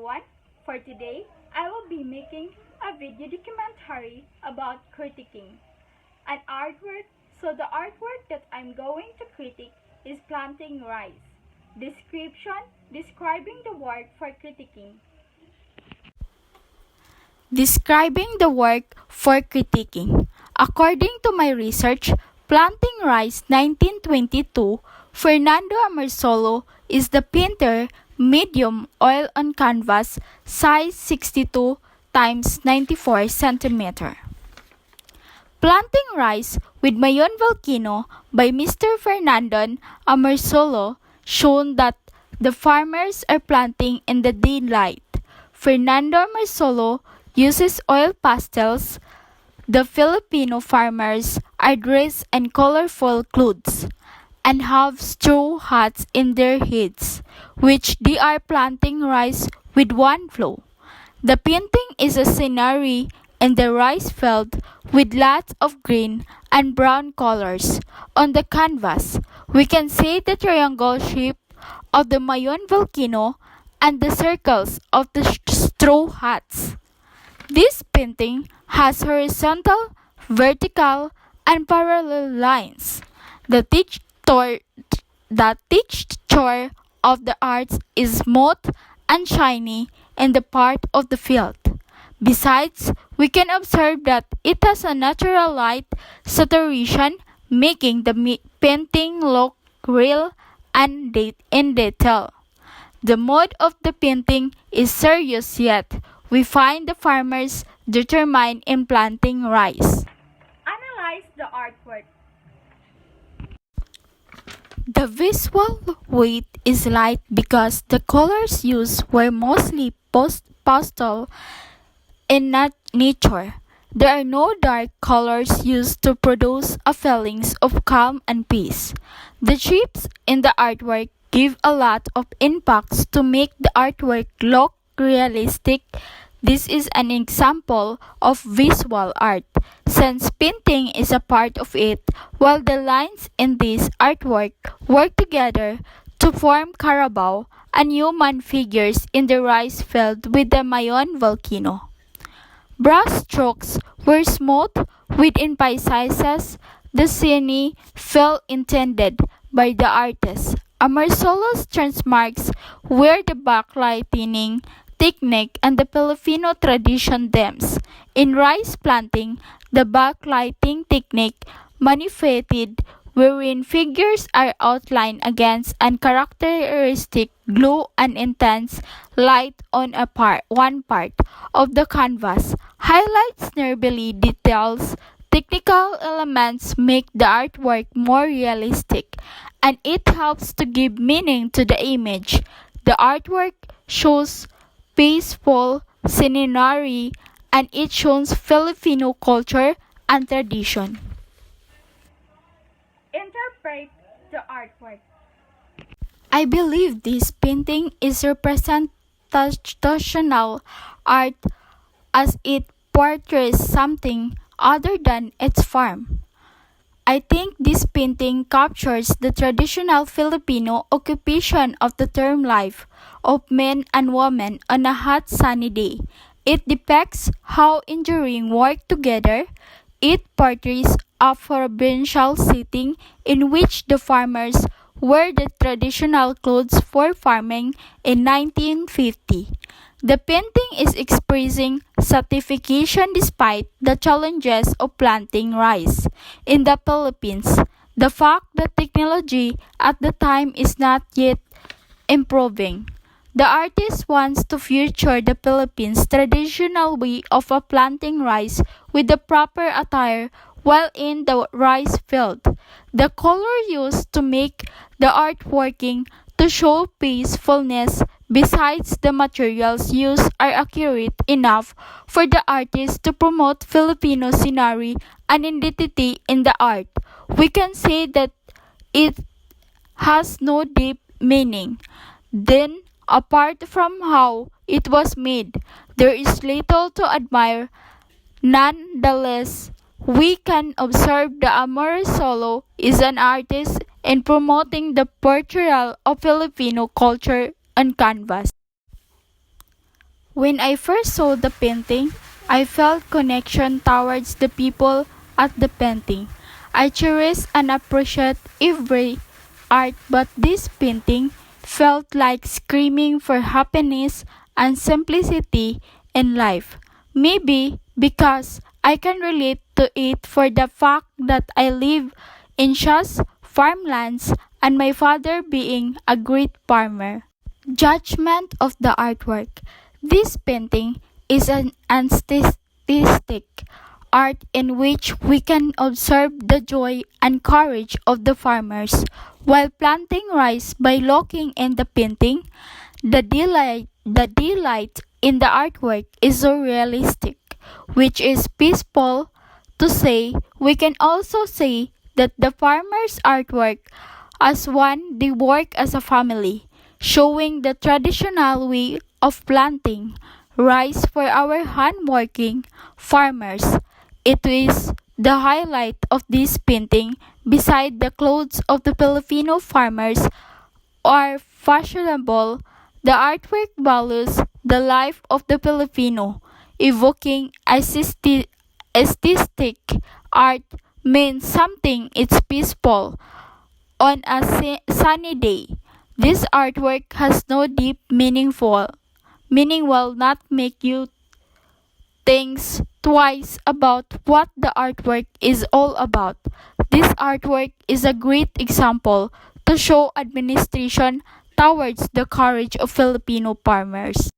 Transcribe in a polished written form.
everyone. For today, I will be making a video documentary about critiquing an artwork. So the artwork that I'm going to critique is planting rice. Description: describing the work for critiquing. Describing the work for critiquing. According to my research, Planting Rice 1922, Fernando Amorsolo is the painter, medium oil on canvas, size 62 times 94 centimeter. Planting Rice with Mayon Volcano by Mr. Fernando Amorsolo shown that the farmers are planting in the daylight. Fernando Amorsolo uses oil pastels. The Filipino farmers are dressed in colorful clothes and have straw hats in their heads, which they are planting rice with one flow. The painting is a scenery in the rice field with lots of green and brown colors. On the canvas, we can see the triangle shape of the Mayon volcano and the circles of the straw hats. This painting has horizontal, vertical, and parallel lines. The texture of the arts is smooth and shiny in the part of the field. Besides, we can observe that it has a natural light saturation, making the painting look real and in detail. The mood of the painting is serious, yet we find the farmers determined in planting rice. Analyze the artwork. The visual weight is light because the colors used were mostly pastel in nature. There are no dark colors used to produce a feeling of calm and peace. The shapes in the artwork give a lot of impacts to make the artwork look realistic. This is an example of visual art, since painting is a part of it, while the lines in this artwork work together to form carabao and human figures in the rice field with the Mayon volcano. Brush strokes were smooth with emphasis the scene felt intended by the artist. Amorsolo's transmarks were the backlighting technique and the Filipino tradition themes. In rice planting, the backlighting technique manifested wherein figures are outlined against uncharacteristic glow and intense light on one part of the canvas. Highlights nervily details. Technical elements make the artwork more realistic, and it helps to give meaning to the image. The artwork shows peaceful scenery, and it shows Filipino culture and tradition. Interpret the artwork. I believe this painting is representational art as it portrays something other than its form. I think this painting captures the traditional Filipino occupation of the term life of men and women on a hot sunny day. It depicts how enduring work together. It portrays a provincial setting in which the farmers wear the traditional clothes for farming in 1950. The painting is expressing satisfaction despite the challenges of planting rice in the Philippines. The fact that technology at the time is not yet improving. The artist wants to feature the Philippines' traditional way of planting rice with the proper attire while in the rice field. The color used to make the art working to show peacefulness. Besides, the materials used are accurate enough for the artist to promote Filipino scenery and identity in the art. We can say that it has no deep meaning. Then, apart from how it was made, there is little to admire. Nonetheless, we can observe that Amorsolo is an artist in promoting the portrayal of Filipino culture on canvas. When I first saw the painting, I felt connection towards the people at the painting. I cherish and appreciate every art, but this painting felt like screaming for happiness and simplicity in life. Maybe because I can relate to it for the fact that I live in just farmlands and my father being a great farmer. Judgment of the artwork. This painting is an artistic art in which we can observe the joy and courage of the farmers while planting rice. By looking in the painting, the delight in the artwork is so realistic, which is peaceful to say. We can also say that the farmer's artwork as one they work as a family, showing the traditional way of planting rice for our hand-working farmers. It is the highlight of this painting beside the clothes of the Filipino farmers are fashionable. The artwork values the life of the Filipino, evoking aesthetic art means something it's peaceful on a sunny day. This artwork has no deep meaning will not make you think twice about what the artwork is all about. This artwork is a great example to show administration towards the courage of Filipino farmers.